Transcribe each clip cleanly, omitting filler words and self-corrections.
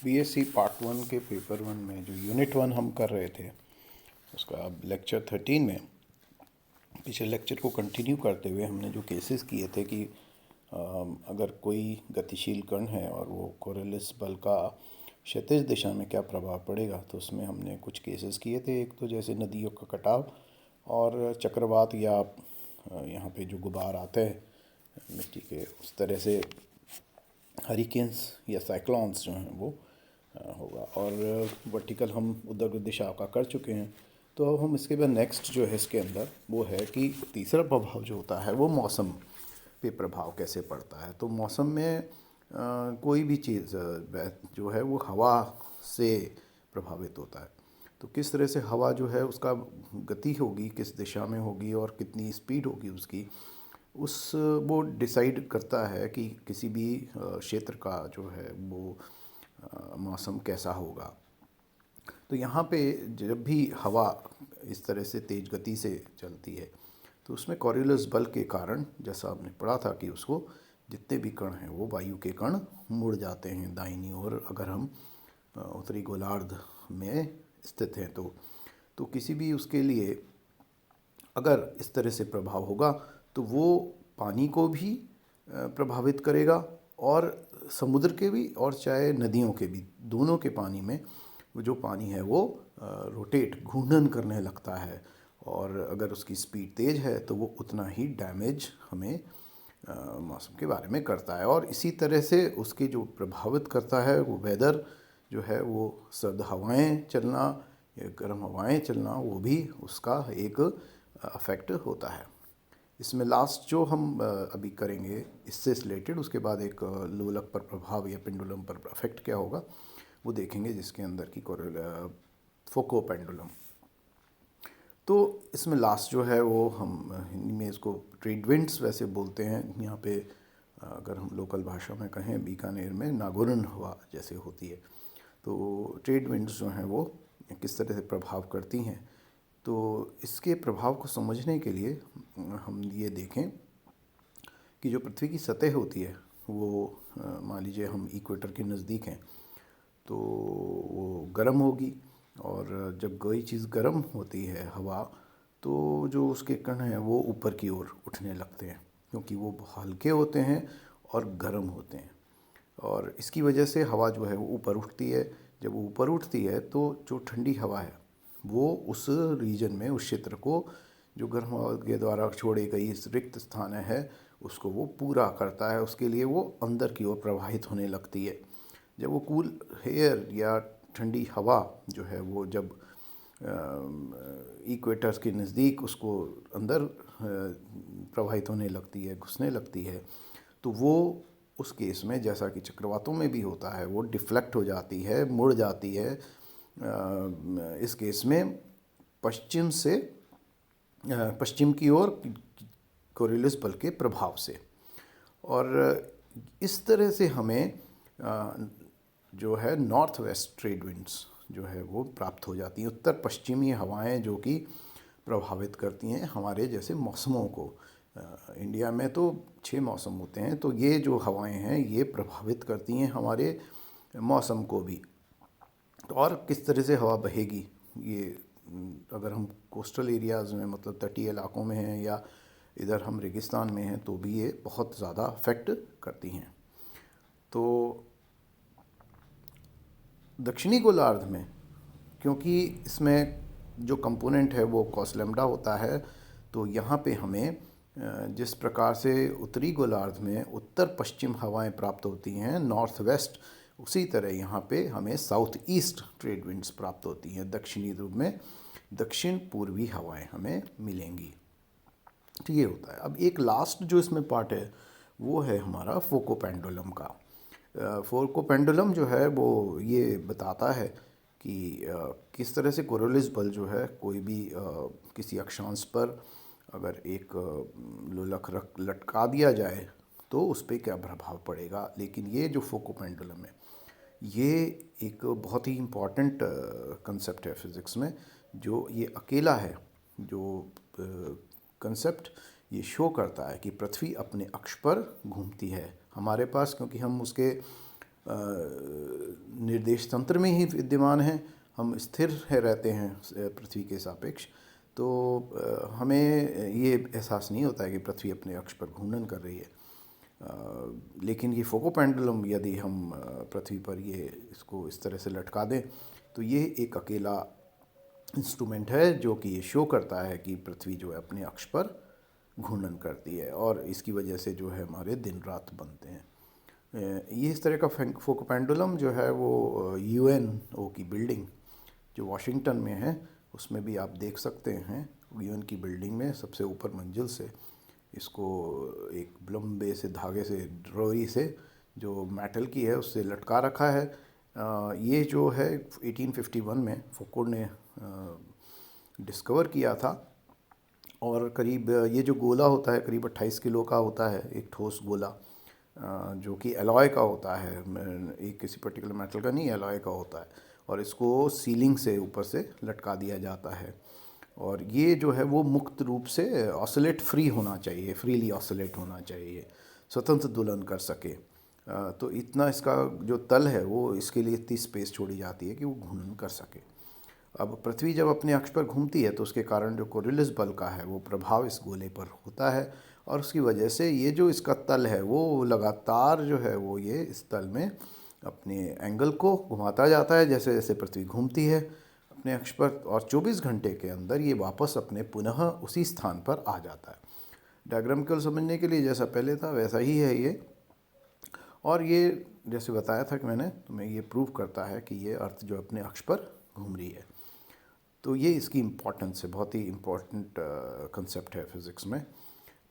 BSc part 1 के paper 1 में जो यूनिट 1 हम कर रहे थे उसका अब लेक्चर 13 में पिछले लेक्चर को कंटिन्यू करते हुए हमने जो केसेस किए थे कि अगर कोई गतिशील कण है और वो कोरियोलिस बल का क्षैतिज दिशा में क्या प्रभाव पड़ेगा, तो उसमें हमने कुछ केसेस किए थे। एक तो जैसे नदियों का कटाव और चक्रवात या यहाँ पे जो गुबार आते हैं मिट्टी के, उस तरह से हरिकेन्स या साइक्लोन्स जो हैं वो होगा। और वर्टिकल हम उधर दिशा का कर चुके हैं। तो अब हम इसके बाद नेक्स्ट जो है इसके अंदर वो है कि तीसरा प्रभाव जो होता है वो मौसम पे प्रभाव कैसे पड़ता है। तो मौसम में कोई भी चीज़ जो है वो हवा से प्रभावित होता है। तो किस तरह से हवा जो है उसका गति होगी, किस दिशा में होगी और कितनी स्पीड होगी उसकी, उस वो डिसाइड करता है कि किसी भी क्षेत्र का जो है वो मौसम कैसा होगा। तो यहाँ पे जब भी हवा इस तरह से तेज़ गति से चलती है तो उसमें कोरियोलिस बल के कारण, जैसा आपने पढ़ा था कि उसको जितने भी कण हैं वो वायु के कण मुड़ जाते हैं दाहिनी ओर, अगर हम उत्तरी गोलार्ध में स्थित हैं तो किसी भी उसके लिए अगर इस तरह से प्रभाव होगा तो वो पानी को भी प्रभावित करेगा और समुद्र के भी और चाहे नदियों के भी, दोनों के पानी में वो जो पानी है वो रोटेट घूर्णन करने लगता है। और अगर उसकी स्पीड तेज़ है तो वो उतना ही डैमेज हमें मौसम के बारे में करता है। और इसी तरह से उसके जो प्रभावित करता है वो वेदर जो है, वो सर्द हवाएं चलना या गर्म हवाएं चलना, वो भी उसका एक अफेक्ट होता है। इसमें लास्ट जो हम अभी करेंगे इससे रिलेटेड, उसके बाद एक लोलक पर प्रभाव या पेंडुलम पर अफेक्ट क्या होगा वो देखेंगे, जिसके अंदर की फोको पेंडुलम। तो इसमें लास्ट जो है वो हम हिंदी में इसको ट्रेड विंड्स वैसे बोलते हैं। यहाँ पे अगर हम लोकल भाषा में कहें, बीकानेर में नागोरन हवा जैसे होती है। तो ट्रेड विंड्स जो हैं वो किस तरह से प्रभाव करती हैं, तो इसके प्रभाव को समझने के लिए हम ये देखें कि जो पृथ्वी की सतह होती है वो मान लीजिए हम इक्वेटर के नज़दीक हैं तो वो गर्म होगी। और जब कोई चीज़ गर्म होती है हवा, तो जो उसके कण हैं वो ऊपर की ओर उठने लगते हैं, क्योंकि वो हल्के होते हैं और गर्म होते हैं। और इसकी वजह से हवा जो है वो ऊपर उठती है। जब वो ऊपर उठती है तो जो ठंडी हवा है वो उस रीजन में, उस क्षेत्र को जो गर्म हवा के द्वारा छोड़े गई इस रिक्त स्थान है उसको वो पूरा करता है। उसके लिए वो अंदर की ओर प्रवाहित होने लगती है। जब वो कूल एयर या ठंडी हवा जो है वो जब इक्वेटर के नज़दीक उसको अंदर प्रवाहित होने लगती है, घुसने लगती है, तो वो उस केस में, जैसा कि चक्रवातों में भी होता है, वो डिफ्लेक्ट हो जाती है, मुड़ जाती है। इस केस में पश्चिम से पश्चिम की ओर कोरियोलिस बल के प्रभाव से। और इस तरह से हमें जो है नॉर्थ वेस्ट ट्रेड विंड्स जो है वो प्राप्त हो जाती हैं, उत्तर पश्चिमी हवाएं जो कि प्रभावित करती हैं हमारे जैसे मौसमों को। इंडिया में तो 6 मौसम होते हैं, तो ये जो हवाएं हैं ये प्रभावित करती हैं हमारे मौसम को भी। और किस तरह से हवा बहेगी, ये अगर हम कोस्टल एरियाज़ में, मतलब तटीय इलाकों में हैं या इधर हम रेगिस्तान में हैं, तो भी ये बहुत ज़्यादा अफेक्ट करती हैं। तो दक्षिणी गोलार्ध में, क्योंकि इसमें जो कंपोनेंट है वो कॉस लैम्डा होता है, तो यहाँ पे हमें जिस प्रकार से उत्तरी गोलार्ध में उत्तर पश्चिम हवाएं प्राप्त होती हैं, नॉर्थ वेस्ट, उसी तरह यहाँ पे हमें साउथ ईस्ट ट्रेड विंड्स प्राप्त होती हैं। दक्षिणी ध्रुव में दक्षिण पूर्वी हवाएं हमें मिलेंगी। तो ये होता है। अब एक लास्ट जो इसमें पार्ट है वो है हमारा फोको पेंडुलम का। फोको पेंडुलम जो है वो ये बताता है कि किस तरह से कोरियोलिस बल जो है कोई भी किसी अक्षांश पर अगर एक लोलक लटका दिया जाए तो उस पर क्या प्रभाव पड़ेगा। लेकिन ये जो फोको पेंडुलम है ये एक बहुत ही इम्पॉर्टेंट कंसेप्ट है फिज़िक्स में, जो ये अकेला है जो कंसेप्ट ये शो करता है कि पृथ्वी अपने अक्ष पर घूमती है हमारे पास, क्योंकि हम उसके निर्देश तंत्र में ही विद्यमान हैं, हम स्थिर है रहते हैं पृथ्वी के सापेक्ष, तो हमें ये एहसास नहीं होता है कि पृथ्वी अपने अक्ष पर घूर्णन कर रही है। लेकिन ये फोको पेंडुलम यदि हम पृथ्वी पर ये इसको इस तरह से लटका दें तो ये एक अकेला इंस्ट्रूमेंट है जो कि ये शो करता है कि पृथ्वी जो है अपने अक्ष पर घूर्णन करती है, और इसकी वजह से जो है हमारे दिन रात बनते हैं। ये इस तरह का फोको पेंडुलम जो है वो यूएनओ की बिल्डिंग जो वॉशिंगटन में है उसमें भी आप देख सकते हैं। यूएन की बिल्डिंग में सबसे ऊपर मंजिल से इसको एक लंबे से धागे से डोरी से जो मेटल की है उससे लटका रखा है। ये जो है 1851 में फोको ने डिस्कवर किया था, और करीब ये जो गोला होता है करीब 28 किलो का होता है, एक ठोस गोला जो कि एलॉय का होता है, एक किसी पर्टिकुलर मेटल का नहीं, एलॉय का होता है, और इसको सीलिंग से ऊपर से लटका दिया जाता है। और ये जो है वो मुक्त रूप से ऑसिलेट फ्री होना चाहिए, फ्रीली ऑसिलेट होना चाहिए, स्वतंत्र दोलन कर सके। तो इतना इसका जो तल है वो इसके लिए इतनी स्पेस छोड़ी जाती है कि वो घूर्णन कर सके। अब पृथ्वी जब अपने अक्ष पर घूमती है तो उसके कारण जो कोरियोलिस बल का है वो प्रभाव इस गोले पर होता है, और उसकी वजह से ये जो इसका तल है वो लगातार जो है वो ये इस तल में अपने एंगल को घुमाता जाता है जैसे जैसे पृथ्वी घूमती है अपने अक्ष पर, और 24 घंटे के अंदर ये वापस अपने पुनः उसी स्थान पर आ जाता है। डायग्राम केवल समझने के लिए जैसा पहले था वैसा ही है ये, और ये जैसे बताया था कि मैंने, तो मैं ये प्रूव करता है कि ये अर्थ जो अपने अक्ष पर घूम रही है। तो ये इसकी इम्पोर्टेंस है, बहुत ही इम्पोर्टेंट कंसेप्ट है फिज़िक्स में।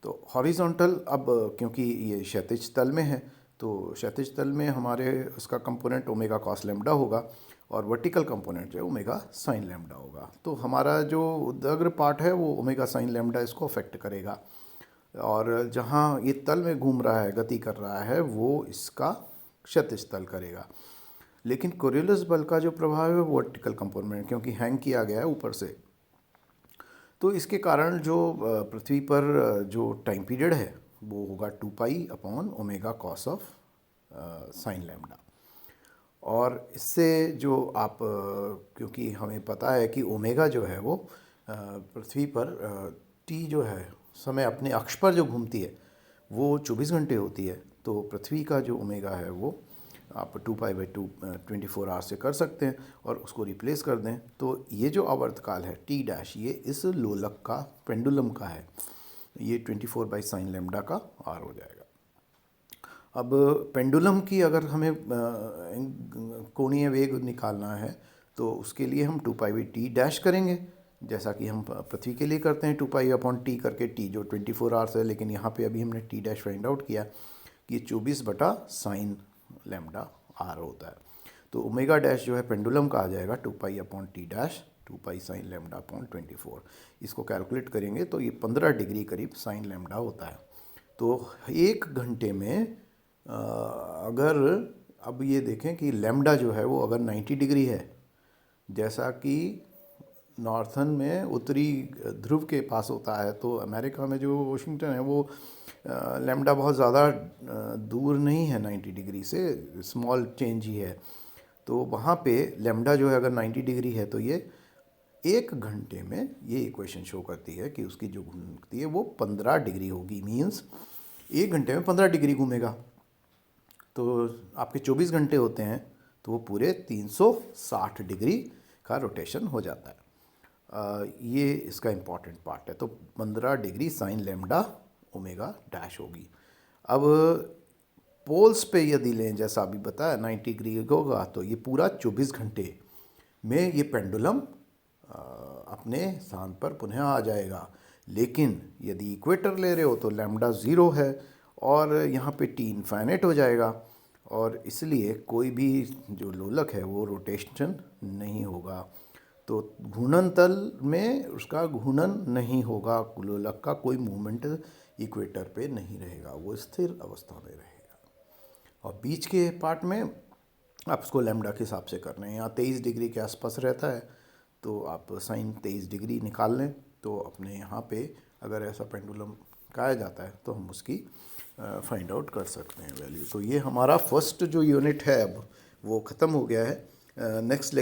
तो हॉरिजॉन्टल, अब क्योंकि ये क्षैतिज तल में है तो क्षैतिज तल में हमारे उसका कंपोनेंट ओमेगा कॉस लैम्बडा होगा, और वर्टिकल कंपोनेंट जो है ओमेगा साइन लैम्बडा होगा। तो हमारा जो उदग्र पार्ट है वो ओमेगा साइन लैम्बडा इसको अफेक्ट करेगा, और जहाँ ये तल में घूम रहा है, गति कर रहा है, वो इसका क्षैतिज तल करेगा। लेकिन कोरियोलिस बल का जो प्रभाव है वो वर्टिकल कंपोनेंट, क्योंकि हैंग किया गया है ऊपर से, तो इसके कारण जो पृथ्वी पर जो टाइम पीरियड है वो होगा 2 pi upon omega cos of sine lambda. और इससे जो आप क्योंकि हमें पता है कि ओमेगा जो है वो पृथ्वी पर टी जो है समय अपने अक्ष पर जो घूमती है वो 24 घंटे होती है, तो पृथ्वी का जो ओमेगा है वो आप 2 पाई/2 24 आवर्स से कर सकते हैं, और उसको रिप्लेस कर दें तो ये जो आवर्तकाल है टी डैश ये इस लोलक का पेंडुलम का है, ये 24/sin लैम्बडा का आर हो जाएगा। अब पेंडुलम की अगर हमें कोणीय वेग निकालना है तो उसके लिए हम 2 पाई/t डैश करेंगे, जैसा कि हम पृथ्वी के लिए करते हैं 2 पाई/t करके, t जो 24 आवर्स है, लेकिन यहाँ पे अभी हमने t डैश फाइंड आउट किया कि 24/sin लैम्बडा आर होता है। तो ओमेगा डैश जो है पेंडुलम का आ जाएगा 2 पाई/t डैश 2 पाई sin लैम्बडा अपॉन 24। इसको कैलकुलेट करेंगे तो ये 15 डिग्री करीब साइन लैम्बडा होता है। तो 1 घंटे में अगर अब ये देखें कि लैम्बडा जो है वो अगर 90 डिग्री है, जैसा कि नॉर्थन में उत्तरी ध्रुव के पास होता है, तो अमेरिका में जो वाशिंगटन है वो लैम्बडा बहुत ज़्यादा दूर नहीं है 90 डिग्री से, स्मॉल चेंज ही है। तो वहाँ पे लैम्बडा जो है अगर 90 डिग्री है तो ये 1 घंटे में ये इक्वेशन शो करती है कि उसकी जो घूमती है वो 15 डिग्री होगी, मीन्स 1 घंटे में 15 डिग्री घूमेगा। तो आपके 24 घंटे होते हैं तो वो पूरे 360 डिग्री का रोटेशन हो जाता है। ये इसका इम्पॉर्टेंट पार्ट है। तो 15 degree sine lambda omega dash होगी। अब पोल्स पे यदि लें जैसा अभी बताया 90 डिग्री होगा तो ये पूरा 24 घंटे में ये पेंडुलम अपने स्थान पर पुनः आ जाएगा। लेकिन यदि इक्वेटर ले रहे हो तो लैम्बडा 0 है और यहाँ पे टी इनफाइनाइट हो जाएगा, और इसलिए कोई भी जो लोलक है वो रोटेशन नहीं होगा। तो घूर्णन तल में उसका घूर्णन नहीं होगा, लोलक का कोई मूवमेंट इक्वेटर पे नहीं रहेगा, वो स्थिर अवस्था में रहेगा। और बीच के पार्ट में आप उसको लैम्बडा के हिसाब से करना है। यहाँ 23 डिग्री के आसपास रहता है तो आप साइन 23 डिग्री निकाल लें, तो अपने यहाँ पे अगर ऐसा पेंडुलम कहा जाता है तो हम उसकी फाइंड आउट कर सकते हैं वैल्यू। तो ये हमारा फर्स्ट जो यूनिट है अब वो ख़त्म हो गया है। नेक्स्ट